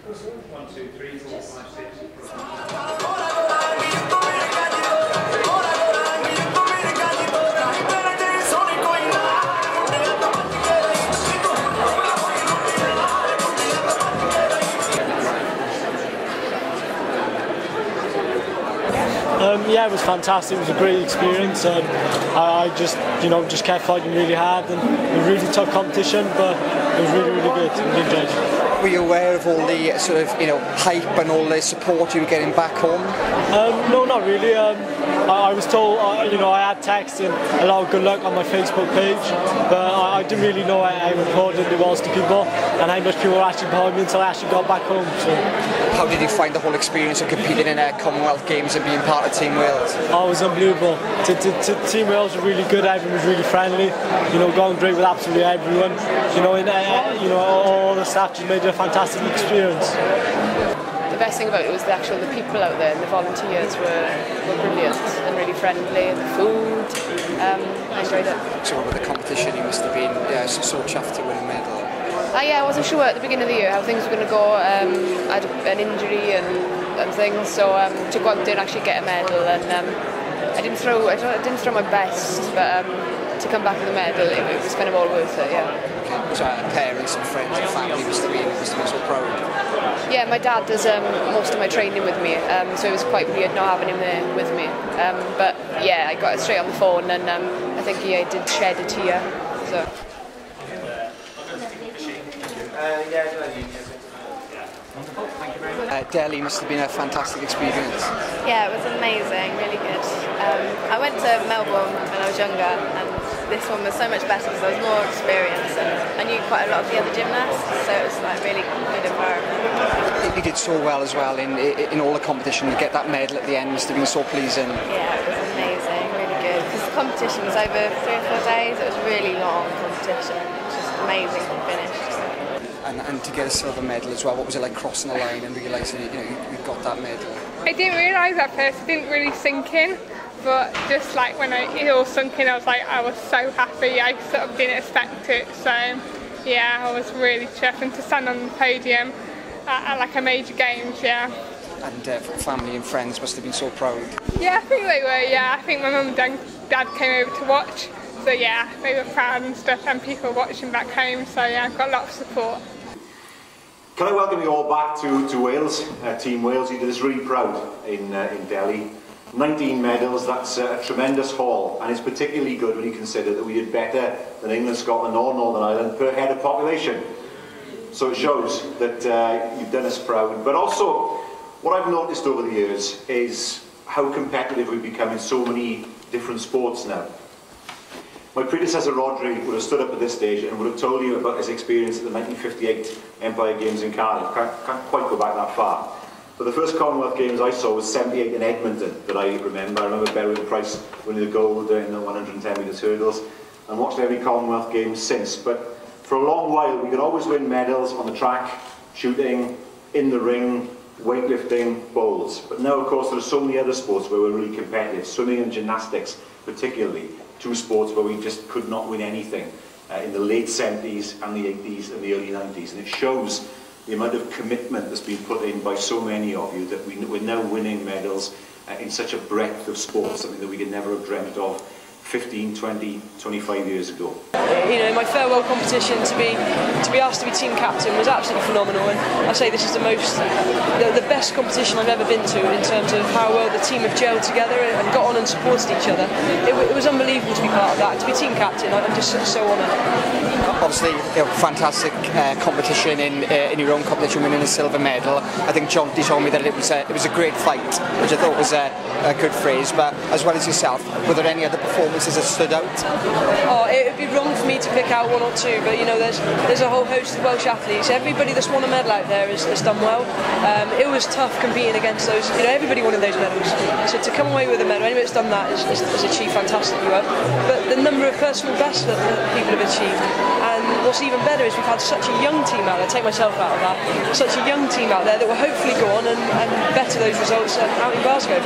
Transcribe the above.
1, 2, 3, 4, 5, 6. Yeah, it was fantastic. It was a great experience. I just kept fighting really hard, and it was really tough competition, but it was really good. I really enjoyed it. Were you aware of all the sort of hype and all the support you were getting back home? No, not really. I was told, I had text and a lot of good luck on my Facebook page, but I didn't really know how important it was to people and how much people were actually behind me until I actually got back home. So, how did you find the whole experience of competing in Commonwealth Games and being part of Team Wales? Oh, it was unbelievable. Team Wales were really good. Everyone was really friendly. Going great with absolutely everyone. All the staff just made it a fantastic experience. The best thing about it was the people out there, and the volunteers were brilliant and really friendly, and the food, I enjoyed it. So with the competition you must have been so chuffed to win a medal. Yeah, I wasn't sure at the beginning of the year how things were going to go. I had an injury and things, so to go out there and actually get a medal, and I didn't throw my best, but to come back with a medal, it was kind of all worth it, yeah. So parents and friends and family must have been so proud. Yeah, my dad does most of my training with me, so it was quite weird not having him there with me. But yeah, I got it straight on the phone, and I think he did shed a tear. So. Delhi must have been a fantastic experience. Yeah, it was amazing, really good. I went to Melbourne when I was younger, and this one was so much better because I was more experienced and I knew quite a lot of the other gymnasts, so it was like really good environment. You did so well as well in all the competition. To get that medal at the end must have been so pleasing. Yeah, it was amazing, really good. Because the competition was over 3 or 4 days. It was a really long competition. It was just amazing to finish. And to get a silver medal as well, what was it like crossing the line and realising you got that medal? I didn't realise at first, it didn't really sink in, but just like when it all sunk in, I was so happy. I sort of didn't expect it, so yeah, I was really chuffed, and to stand on the podium at like a major games, yeah. And family and friends must have been so proud. Yeah, I think they were, yeah. I think my mum and dad came over to watch, so yeah, they were proud and stuff, and people watching back home, so yeah, I've got a lot of support. Can I welcome you all back to Wales, Team Wales. You did us really proud in Delhi. 19 medals, that's a tremendous haul, and it's particularly good when you consider that we did better than England, Scotland or Northern Ireland per head of population. So it shows that you've done us proud. But also, what I've noticed over the years is how competitive we've become in so many different sports now. My predecessor Rodri would have stood up at this stage and would have told you about his experience at the 1958 Empire Games in Cardiff. Can't quite go back that far. But the first Commonwealth Games I saw was 78 in Edmonton that I remember. I remember Berwyn Price winning the gold in the 110 metres hurdles, and watched every Commonwealth Games since. But for a long while we could always win medals on the track, shooting, in the ring, weightlifting, bowls. But now of course there are so many other sports where we're really competitive, swimming and gymnastics particularly. 2 sports where we just could not win anything in the late 70s and the 80s and the early 90s. And it shows the amount of commitment that's been put in by so many of you that we're now winning medals in such a breadth of sports, something that we could never have dreamt of 15, 20, 25 years ago. My farewell competition to be asked to be team captain was absolutely phenomenal, and I say this is the best competition I've ever been to in terms of how well the team have gelled together and got on and supported each other. It was unbelievable to be part of that. To be team captain, I'm just so honoured. Obviously, fantastic competition in your own competition, winning a silver medal. I think John told me that it was a great fight, which I thought was a good phrase. But as well as yourself, were there any other performances that stood out? Oh, it would be wrong for me to pick out 1 or 2, but there's a whole host of Welsh athletes. Everybody that's won a medal out there has done well. It was tough competing against those. Everybody wanted those medals. So to come away with a medal, anybody that's done that has achieved fantastically well. But the number of personal bests that people have achieved, and what's even better is we've had such a young team out there. Take myself out of that. Such a young team out there that will hopefully go on and better those results out in Glasgow.